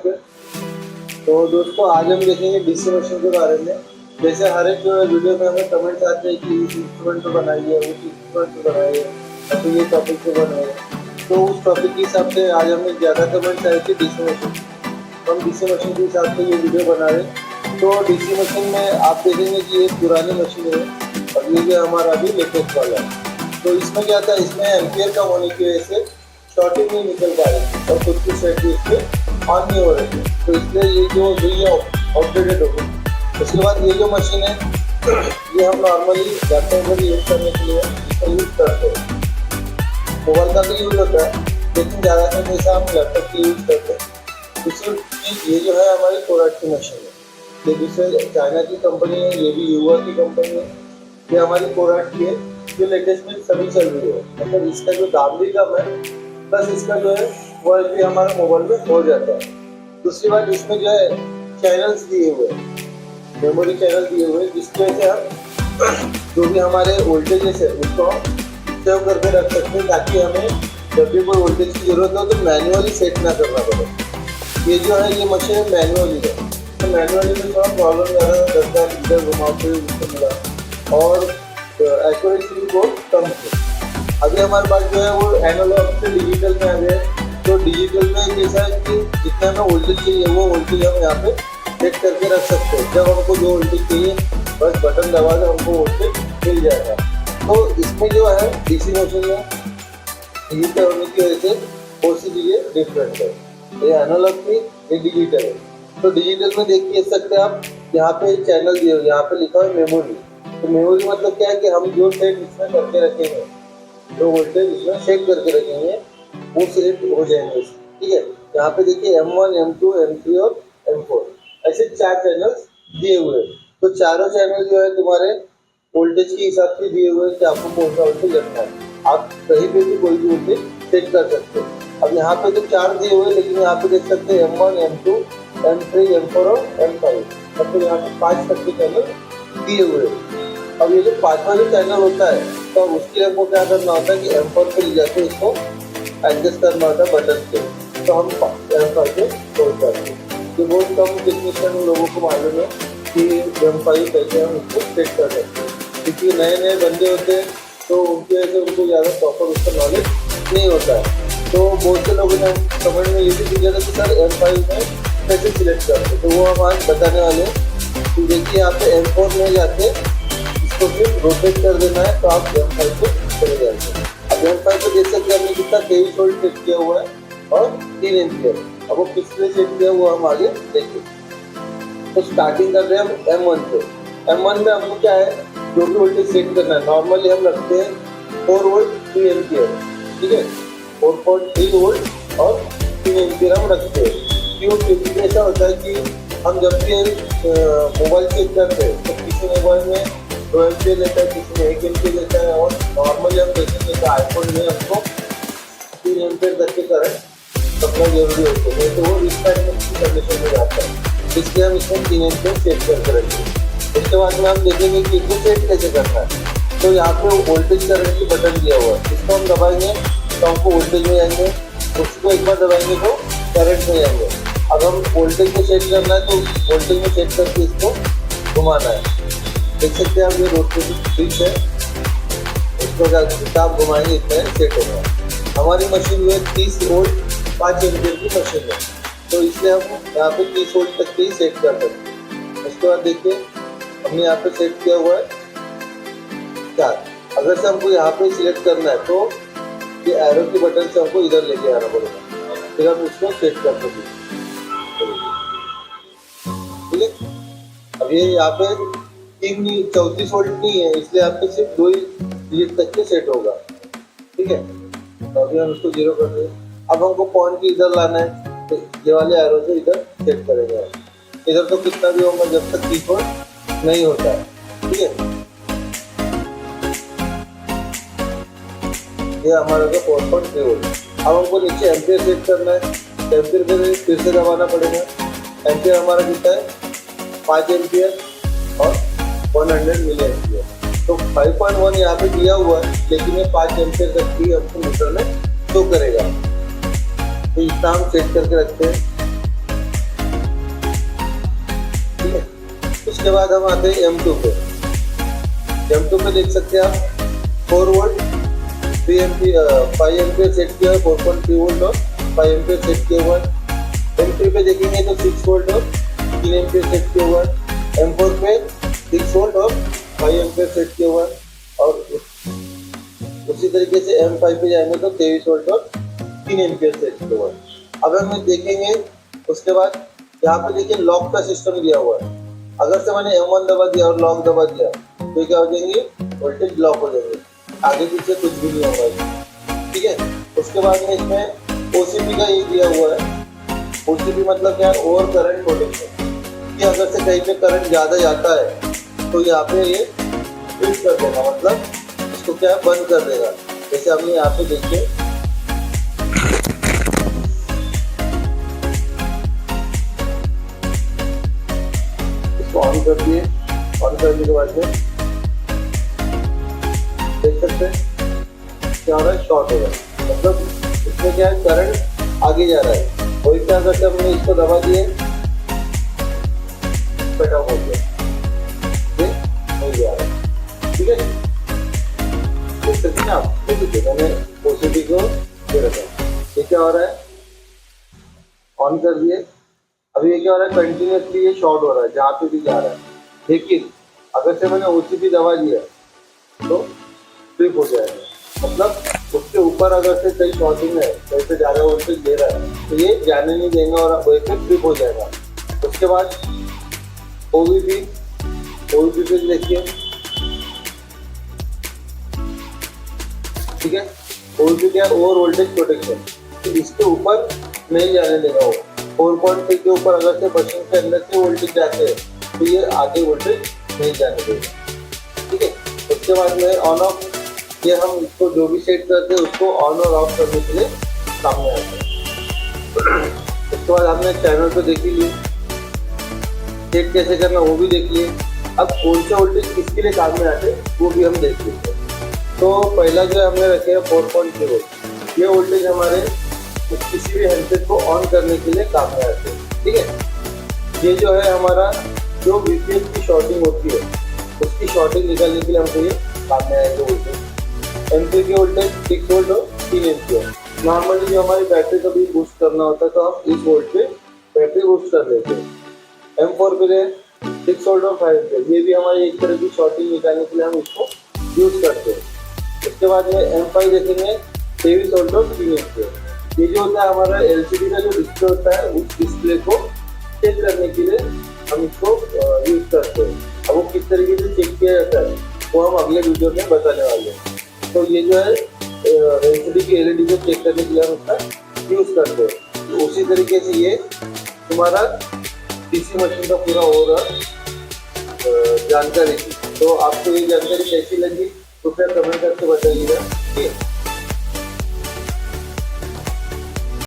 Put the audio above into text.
नमस्ते। तो दोस्तों आज हम देखेंगे डीसी मशीन के बारे में। जैसे हर एक वीडियो में हमें कमेंट्स आते हैं कि इस इंस्ट्रूमेंट पे बनाइए, उस इंस्ट्रूमेंट पे बनाइए, या तो ये टॉपिक पे बनाइए। तो उस टॉपिक के हिसाब से आज हमें ज़्यादा कमेंट्स आए थे डीसी मशीन। तो हम डीसी मशीन के हिसाब से ये वीडियो बना रहे हैं। तो डीसी मशीन में आप देखेंगे कि ये पुरानी मशीन है और ये जो हमारा अभी लेटेस्ट वाला है। तो इसमें क्या था, इसमें एम्पियर कम होने की वजह से शॉर्टिंग नहीं निकल पा रही थी और कुछ कुछ साइड इसके ऑन नहीं हो रही थी। तो इसलिए ये जो ये आउटडेटेड हो गई। उसके बाद ये जो मशीन है ये हम नॉर्मली लैपटॉप में यूज़ करने के लिए इसका यूज़ करते हैं। मोबाइल का भी यूज़ होता है लेकिन ज़्यादातर जैसा हम लैपटॉप की यूज़ करते हैं। दूसरी ये जो है हमारी कोराट की मशीन है। ये दूसरे चाइना की कंपनी है, ये भी युवा की कंपनी है। ये हमारी कोराट की है, ये लेटेस्ट में सभी चल रही है। मतलब इसका जो दाम भी कम है प्लस इसका जो है वो भी हमारे मोबाइल में हो जाता है। दूसरी बात इसमें जो है चैनल्स दिए हुए हैं, मेमोरी चैनल दिए हुए हैं, जिसकी वजह से हम जो भी हमारे वोल्टेजेस है उसको हम सेव करके रख सकते हैं, ताकि हमें जब भी कोई वोल्टेज की जरूरत हो तो मैन्युअली सेट ना करना पड़े। ये जो है ये मशीन मैनुअली है, तो मैनुअली में थोड़ा प्रॉब्लम ज़्यादा करता है, इधर घुमाते हुए उसको मिला और एक्यूरेसी भी बहुत कम थी। अभी हमारे पास जो है वो एनालॉग से डिजिटल में आ गए। तो डिजिटल में जैसा है कि जितना हमें वोल्टेज चाहिए वो वोल्टेज हम यहाँ पे सेट करके रख सकते हैं। जब हमको जो वोल्टेज चाहिए बस बटन दबा के हमको वोल्टेज मिल जाएगा। तो इसमें जो है डीसी मशीन में डिजिटल होने की वजह से बहुत सी चीज़ें डिफरेंट है। ये एनालॉग थी, ये डिजिटल है। तो डिजिटल में देख सकते हैं आप, यहाँ पे चैनल दिए हुए, यहाँ पे लिखा है मेमोरी। तो मेमोरी मतलब क्या है कि हम जो सेट इसमें करके रखेंगे, जो वोल्टेज इसमें सेट करके रखेंगे वो सेट हो जाएंगे। ठीक है, यहाँ पे देखिए M1, M2, M3 और M4 ऐसे 4 चैनल्स दिए हुए हैं। तो चारों चैनल जो है तुम्हारे वोल्टेज के हिसाब से दिए हुए हैं कि आपको कौन सा वोल्टेज रखना है। आप कहीं पे भी कोई भी वोल्टेज सेट कर सकते हैं। अब यहाँ पे तो 4 दिए हुए हैं, लेकिन यहाँ पे देख सकते हैं M1, M2, M3, M4 और M5। मतलब यहाँ पे 5 तक के चैनल दिए हुए हैं। अब ये जो 5वां जो चैनल होता है तो उसके लिए हमको क्या करना होता है कि M4 पे ले जाके इसको एडजस्ट करना होता है बटन से। तो हम M5 पे छोड़ करते हैं। ये बहुत कम टेक्नीशियन लोगों को मालूम है कि M5 कैसे हम इसको सेट कर सकते हैं, क्योंकि नए नए बंदे होते हैं तो उनकी वजह से उनको ज़्यादा प्रॉपर उसका नॉलेज नहीं होता है। तो बहुत से लोगों ने कमेंट में ये भी पूछा था कि सर M5 में कैसे सिलेक्ट करते, तो वो हम आज बताने वाले हैं। तो देखिए यहाँ पे M4 में जाके इसको फिर रोटेट कर देना है, तो आप M5 पे चले जाएंगे। अब M5 पे देख सकते हैं हमने कितना 23 वोल्ट सेट किया हुआ है और 3 एम्पियर। अब वो किस लिए सेट किया हुआ हम आगे देखें। तो स्टार्टिंग कर रहे हैं हम M1 पे। M1 में हमको क्या है, जो भी वोल्टेज सेट करना है, नॉर्मली हम रखते हैं 4 वोल्ट 3 एम्पियर। ठीक है, 4.3 वोल्ट और 3 एम्पियर हम रखते हैं। क्यों? क्योंकि ऐसा होता है कि हम जब भी मोबाइल चेक करते हैं तो किसी मोबाइल में 2 एम्पियर लेता है, किसी में 1 एम्पियर लेता है, और नॉर्मली हम देखेंगे तो आईफोन में हमको 3 एम्पियर तक के करंट रखना जरूरी होता है, तो वो रिस्टार्ट की कंडीशन में जाता है। इसलिए हम इसमें 3 एम्पियर सेट करके रखेंगे। उसके बाद में हम देखेंगे कि इसको सेट कैसे करना है। तो यहाँ पे वोल्टेज करंट की बटन दिया हुआ है, इसको हम दबाएंगे तो हमको वोल्टेज में जाएंगे, उसको एक बार दबाएंगे तो करंट में जाएंगे। अब हम वोल्टेज को सेट करना है तो वोल्टेज में सेट करके इसको घुमाना है। देख सकते हैं आप ये रोटेटिंग स्विच है, इसको जब आप घुमाएंगे इतना सेट होगा। हमारी मशीन जो है 30 वोल्ट 5 एम्पियर की मशीन है, तो इसलिए हम यहाँ पे 30 वोल्ट तक ही सेट कर सकते हैं। उसके बाद देखिए हमने यहाँ पे सेट किया हुआ है 4। अगर से हमको यहाँ पे सिलेक्ट करना है तो ये एरो की बटन से हमको इधर लेके आना पड़ेगा, फिर हम उसको सेट कर सकते। ठीक है, अब ये यहाँ पे 34 वोल्ट नहीं है, इसलिए आपके सिर्फ 2 ही डिजिट तक के सेट होगा। ठीक है, तो अभी हम इसको 0 कर दें। अब हमको पॉइंट की इधर लाना है, तो ये वाले एरो से इधर सेट करेंगे। इधर तो कितना भी होगा जब तक 30 वोल्ट नहीं होता है। ठीक है, ये हमारा का 4.3 वोल्ट। अब हमको नीचे एम्पियर सेट करना है, एम्पियर पे फिर से दबाना पड़ेगा। एम्पियर हमारा कितना है 5 एम्पियर और 100 मिली एम्पियर। तो 5.1 यहाँ पे दिया हुआ है, लेकिन ये 5 एम्पियर तक भी हमको मीटर में शो करेगा। तो इतना हम सेट करके रखते हैं। उसके बाद हम आते हैं M2 पे। M2 पे देख सकते हैं आप 4 वोल्ट 5 एम्पियर सेट किया है, 4.3 वोल्ट और 5 एम्पियर सेट किया हुआ है। M3 पे देखेंगे तो 6 वोल्ट और 3 एम्पियर सेट किया हुआ है। M4 पे 6 वोल्ट और 5 एम्पियर सेट किया हुआ है। और उसी तरीके से M5 पे जाएंगे तो 23 वोल्ट और 3 एम्पियर सेट किया हुआ है। अब हम देखेंगे उसके बाद यहाँ पे देखिए लॉक का सिस्टम दिया हुआ है। अगर से मैंने M1 दबा दिया और लॉक दबा दिया तो क्या हो जाएंगे, वोल्टेज लॉक हो जाएंगे, आगे पीछे कुछ भी नहीं होगा। ठीक है, उसके बाद में इसमें OCP का ये दिया हुआ है। OCP मतलब क्या है, ओवर करंट प्रोटेक्शन, कि अगर से कहीं पे करंट ज़्यादा जाता है तो यहाँ पे ये स्विच कर देगा, मतलब इसको क्या है, बंद कर देगा। जैसे हमने यहाँ पे देखिए ऑन कर दिए। ऑन करने के बाद में देख सकते हैं क्या हो रहा है, शॉर्ट हो रहा है, मतलब इसमें क्या है, करंट आगे जा रहा है। वही क्या करते हमने इसको दबा दिए, कट ऑफ हो गया, ये नहीं जा रहा है। ठीक है, देख सकते हैं आप, देखिए मैंने OCP को दे रखा। ये क्या हो रहा है, ऑन कर दिए। अभी ये क्या हो रहा है, कंटिन्यूसली ये शॉर्ट हो रहा है, जहाँ पे भी जा रहा है। लेकिन अगर से मैंने OCP दबा दिया तो ट्रिप हो जाएगा, मतलब उसके ऊपर अगर से कहीं शॉर्टिंग है, जैसे ज़्यादा वोल्टेज दे रहा है तो ये जाने नहीं देगा और वैसे ट्रिप हो जाएगा। उसके बाद OVP पे देखिए, ठीक है, OVP क्या है, ओवर वोल्टेज प्रोटेक्शन, तो इसके ऊपर नहीं जाने देगा। वो 4.3 के ऊपर अगर से मशीन के अंदर से वोल्टेज जाते हैं तो ये आगे वोल्टेज नहीं जाने देगा। ठीक है, उसके बाद में ऑन ऑफ, ये हम इसको जो भी सेट करते हैं उसको ऑन और ऑफ करने के लिए सामने आते हैं। उसके बाद हमने चैनल पे देख लिए, सेट कैसे करना वो भी देख लिए। अब कौन सा वोल्टेज किसके लिए काम में आते हैं वो भी हम देख लेते हैं। तो पहला जो हमने रखे है 4.3 वोल्ट, ये वोल्टेज हमारे किसी भी हैंडसेट को ऑन करने के लिए काम में आते हैं। ठीक है, ये जो है हमारा जो VPN की शॉर्टिंग होती है उसकी शॉर्टिंग निकालने के लिए हमको ये काम में आएगा वोल्टेज। M3 के वोल्टेज 6 वोल्ट और 3 एम्पियर। नॉर्मली जो हमारी बैटरी का भी बूस्ट करना होता है तो हम इस वोल्ट पे बैटरी बूस्ट कर देते हैं। M4 पे 6 वोल्ट और 5 एम्पियर, ये भी हमारी एक तरह की शॉर्टिंग निकालने के लिए हम इसको यूज करते हैं। उसके बाद में M5 देखेंगे 23 वोल्ट और 3 एम्पियर। ये जो होता है हमारा LCD का जो डिस्प्ले होता है, उस डिस्प्ले को चेक करने के लिए हम इसको यूज करते हैं। अब वो किस तरीके से चेक किया जाता है वो हम अगले वीडियो में बताने वाले हैं। तो ये जो है LCD की LED को चेक करने के लिए हम इसका यूज करते हैं। तो उसी तरीके से ये तुम्हारा DC मशीन का पूरा होगा जानकारी थी। तो आपको ये जानकारी कैसी लगी तो फिर कमेंट करके बताइएगा।